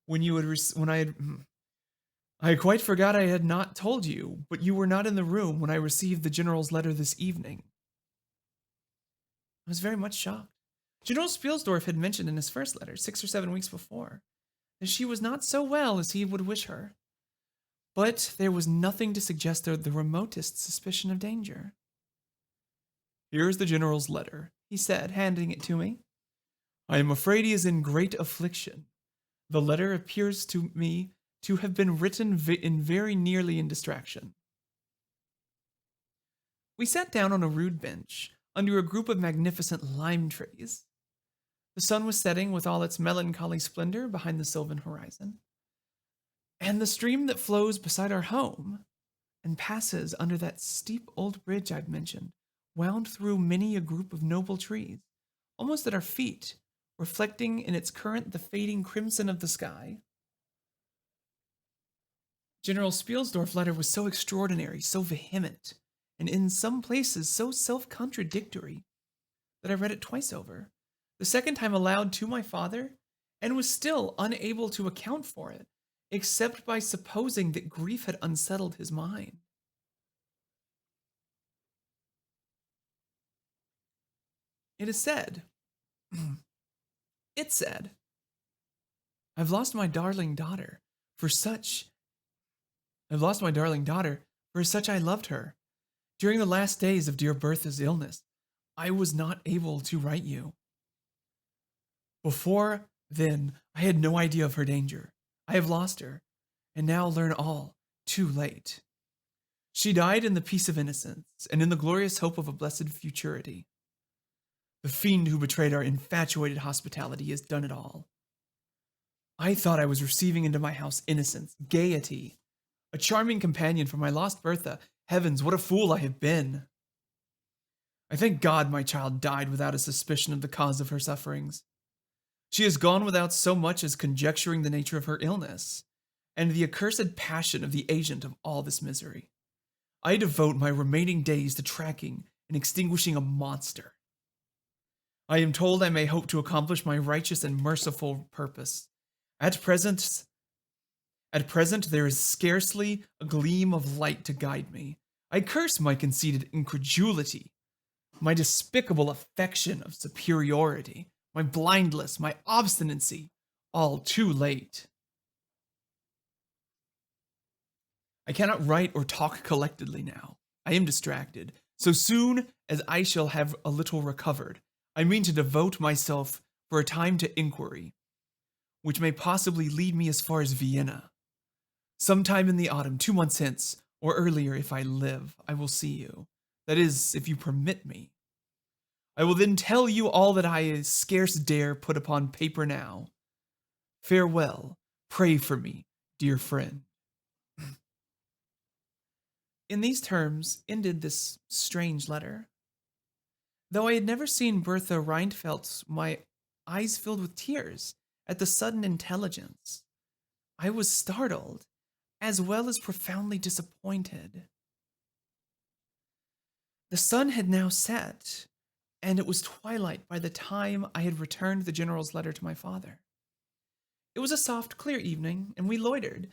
when you had when I quite forgot I had not told you, but you were not in the room when I received the general's letter this evening. I was very much shocked. General Spielsdorf had mentioned in his first letter, 6 or 7 weeks before, that she was not so well as he would wish her. But there was nothing to suggest the remotest suspicion of danger. Here is the general's letter, he said, handing it to me. I am afraid he is in great affliction. The letter appears to me to have been written in very nearly in distraction. We sat down on a rude bench under a group of magnificent lime trees. The sun was setting with all its melancholy splendor behind the sylvan horizon, and the stream that flows beside our home and passes under that steep old bridge I've mentioned wound through many a group of noble trees, almost at our feet, reflecting in its current the fading crimson of the sky. General Spielsdorf's letter was so extraordinary, so vehement, and in some places so self-contradictory that I read it twice over, the second time aloud to my father, and was still unable to account for it, except by supposing that grief had unsettled his mind. It is said, it said, I've lost my darling daughter, for such I loved her. During the last days of dear Bertha's illness, I was not able to write you. Before then, I had no idea of her danger. I have lost her, and now learn all too late. She died in the peace of innocence, and in the glorious hope of a blessed futurity. The fiend who betrayed our infatuated hospitality has done it all. I thought I was receiving into my house innocence, gaiety, a charming companion for my lost Bertha. Heavens, what a fool I have been! I thank God my child died without a suspicion of the cause of her sufferings. She has gone without so much as conjecturing the nature of her illness, and the accursed passion of the agent of all this misery. I devote my remaining days to tracking and extinguishing a monster. I am told I may hope to accomplish my righteous and merciful purpose. At present, there is scarcely a gleam of light to guide me. I curse my conceited incredulity, my despicable affection of superiority, my blindness, my obstinacy, all too late. I cannot write or talk collectedly now. I am distracted. So soon as I shall have a little recovered, I mean to devote myself for a time to inquiry, which may possibly lead me as far as Vienna. Sometime in the autumn, 2 months hence, or earlier if I live, I will see you. That is, if you permit me. I will then tell you all that I scarce dare put upon paper now. Farewell. Pray for me, dear friend. In these terms ended this strange letter. Though I had never seen Bertha Reinfeldt, my eyes filled with tears at the sudden intelligence. I was startled, as well as profoundly disappointed. The sun had now set, and it was twilight by the time I had returned the general's letter to my father. It was a soft, clear evening, and we loitered,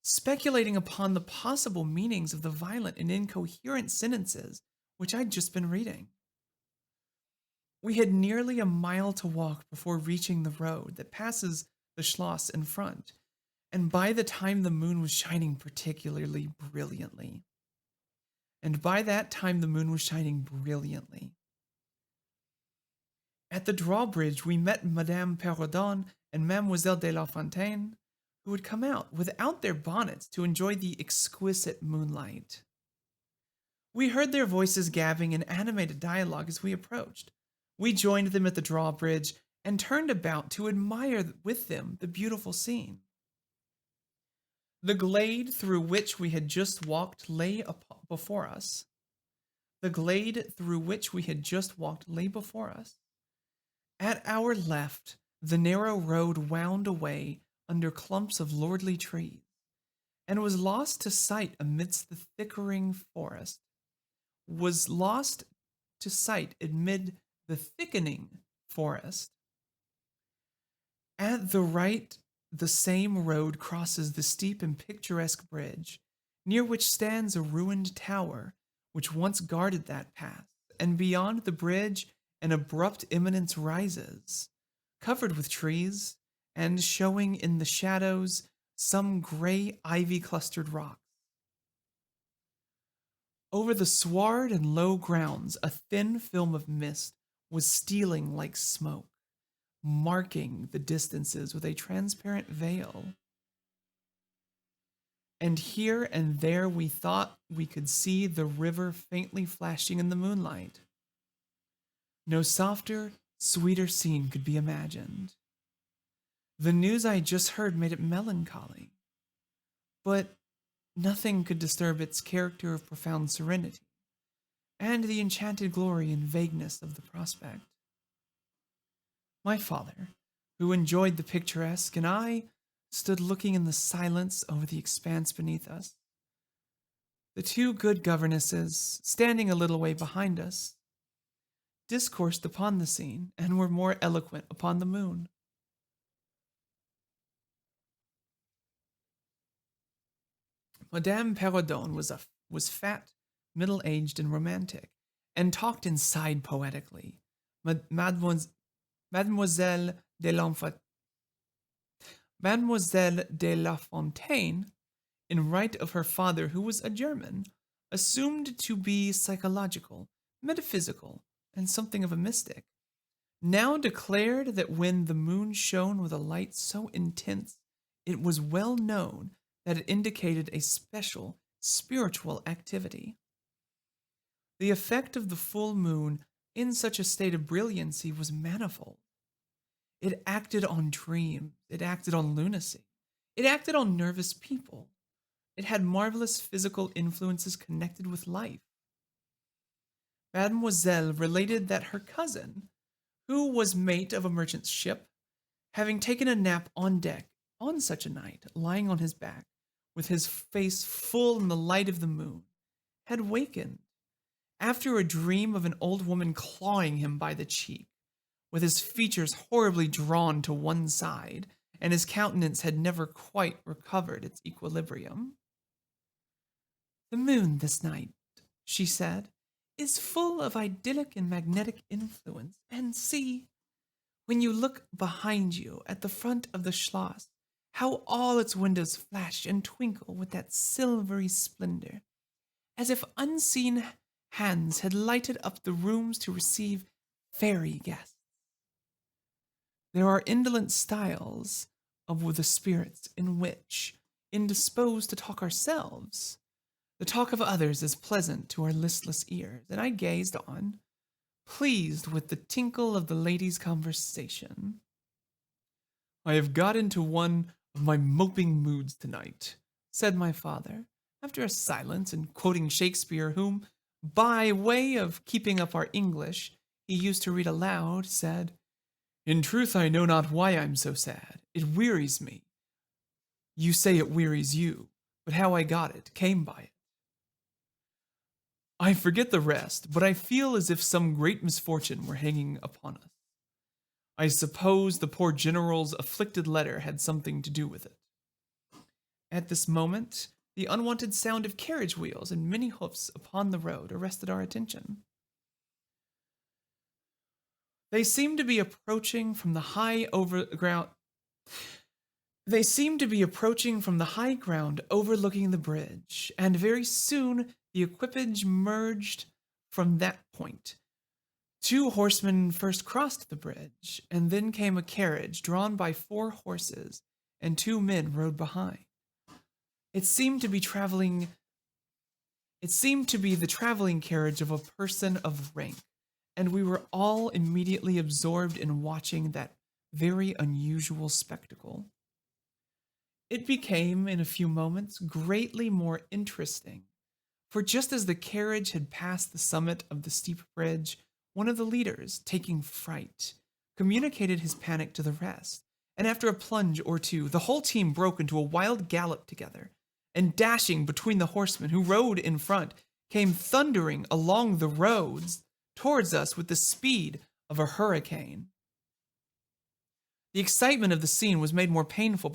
speculating upon the possible meanings of the violent and incoherent sentences which I'd just been reading. We had nearly a mile to walk before reaching the road that passes the Schloss in front, and by the time the moon was shining particularly brilliantly. At the drawbridge, we met Madame Perrodon and Mademoiselle de la Fontaine, who had come out without their bonnets to enjoy the exquisite moonlight. We heard their voices gabbing in animated dialogue as we approached. We joined them at the drawbridge and turned about to admire with them the beautiful scene. The glade through which we had just walked lay before us. At our left, the narrow road wound away under clumps of lordly trees, and was lost to sight amid the thickening forest. At the right, the same road crosses the steep and picturesque bridge, near which stands a ruined tower which once guarded that path, and beyond the bridge an abrupt eminence rises, covered with trees, and showing in the shadows some gray ivy-clustered rocks. Over the sward and low grounds, a thin film of mist was stealing like smoke, marking the distances with a transparent veil. And here and there we thought we could see the river faintly flashing in the moonlight. No softer, sweeter scene could be imagined. The news I had just heard made it melancholy, but nothing could disturb its character of profound serenity, and the enchanted glory and vagueness of the prospect. My father, who enjoyed the picturesque, and I stood looking in the silence over the expanse beneath us. The two good governesses, standing a little way behind us, discoursed upon the scene and were more eloquent upon the moon. Madame Perrodon was fat, middle-aged, and romantic, and talked and sighed poetically. Mademoiselle de Mademoiselle de La Fontaine, in right of her father, who was a German, assumed to be psychological, metaphysical, and something of a mystic, now declared that when the moon shone with a light so intense, it was well known that it indicated a special spiritual activity. The effect of the full moon in such a state of brilliancy was manifold. It acted on dreams, it acted on lunacy, it acted on nervous people. It had marvelous physical influences connected with life. Mademoiselle related that her cousin, who was mate of a merchant's ship, having taken a nap on deck on such a night, lying on his back, with his face full in the light of the moon, had wakened, after a dream of an old woman clawing him by the cheek, with his features horribly drawn to one side, and his countenance had never quite recovered its equilibrium. "The moon this night," she said, "is full of idyllic and magnetic influence, and see, when you look behind you at the front of the Schloss, how all its windows flash and twinkle with that silvery splendor, as if unseen hands had lighted up the rooms to receive fairy guests. There are indolent styles of the spirits in which, indisposed to talk ourselves, the talk of others is pleasant to our listless ears, and I gazed on, pleased with the tinkle of the ladies' conversation. I have got into one of my moping moods tonight, said my father, after a silence, and quoting Shakespeare, whom, by way of keeping up our English, he used to read aloud, said, "In truth, I know not why I'm so sad. It wearies me. You say it wearies you, but how I got it, came by it. I forget the rest, but I feel as if some great misfortune were hanging upon us. I suppose the poor general's afflicted letter had something to do with it." At this moment, the unwonted sound of carriage wheels and many hoofs upon the road arrested our attention. They seemed to be approaching from the high ground overlooking the bridge, and very soon the equipage merged from that point. Two horsemen first crossed the bridge, and then came a carriage drawn by 4 horses, and 2 men rode behind. It seemed to be the traveling carriage of a person of rank, and we were all immediately absorbed in watching that very unusual spectacle. It became, in a few moments, greatly more interesting, for just as the carriage had passed the summit of the steep bridge, one of the leaders, taking fright, communicated his panic to the rest, and after a plunge or two, the whole team broke into a wild gallop together, and dashing between the horsemen who rode in front, came thundering along the roads towards us with the speed of a hurricane. The excitement of the scene was made more painful by